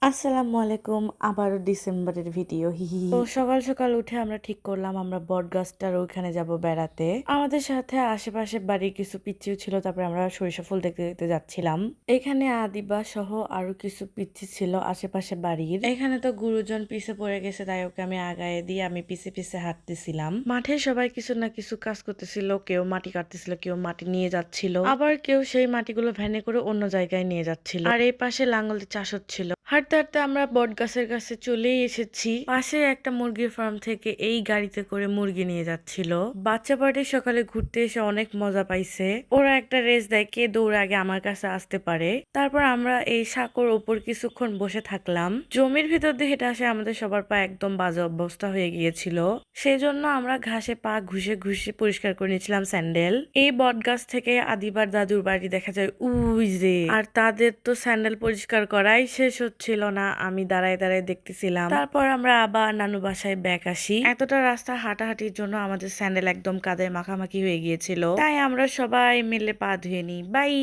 আসসালামু আলাইকুম। আবারও ডিসেম্বরের ভিডিও। তো সকাল সকাল উঠে আমরা ঠিক করলাম আমরা বটগাছটার ওইখানে যাব বেড়াতে। আমাদের সাথে আশেপাশে বাড়ির কিছু পিচ্ছিও ছিল, তারপরে আমরা সরিষা ফুল দেখতে দেখতে যাচ্ছিলাম। এখানে আদিবা সহ আরো কিছু পিচ্ছি ছিল আশেপাশে বাড়ির। এখানে তো গুরুজন পিছে পড়ে গেছে, তাই ওকে আমি আগায়ে দিয়ে আমি পিছে পিছে হাঁটতেছিলাম। মাঠে সবাই কিছু না কিছু কাজ করতেছিল, কেউ মাটি কাটতেছিল, কেউ মাটি নিয়ে যাচ্ছিল, আবার কেউ সেই মাটিগুলো ভ্যানে করে অন্য জায়গায় নিয়ে যাচ্ছিল। আর এই পাশে লাঙ্গল দিয়ে চাষ হচ্ছিল। হাঁটতে হাঁটতে আমরা বট গাছের কাছে চলেই এসেছি। পাশে একটা মুরগির ফার্ম থেকে এই গাড়িতে করে মুরগি নিয়ে যাচ্ছিল। বাচ্চা পার্টি সকালে ঘুরতে এসে অনেক মজা পাইছে। ওরা একটা রেস দেয় কে দৌড়ে আগে আমার কাছে আসতে পারে। তারপর আমরা এই সাঁকোর ওপর কিছুক্ষণ বসে থাকলাম। জমির ভিতর দিয়ে হেঁটে আসে আমাদের সবার পা একদম বাজে অবস্থা হয়ে গিয়েছিল। সেই জন্য আমরা ঘাসে পা ঘুষে ঘুষে পরিষ্কার করে নিয়েছিলাম স্যান্ডেল। এই বট গাছ থেকে আদিবার দাদুর বাড়ি দেখা যায় উই যে, আর তাদের তো স্যান্ডেল পরিষ্কার করাই শেষ হচ্ছিল না। আমি দাঁড়ায় দাঁড়ায় দেখতেছিলাম। তারপর আমরা আবার নানু বাসায় ব্যাক আসি। এতটা রাস্তা হাঁটাহাঁটির জন্য আমাদের স্যান্ডেল একদম কাদায় মাখামাখি হয়ে গিয়েছিল, তাই আমরা সবাই মিলে পা ধুয়ে নিই। বাই।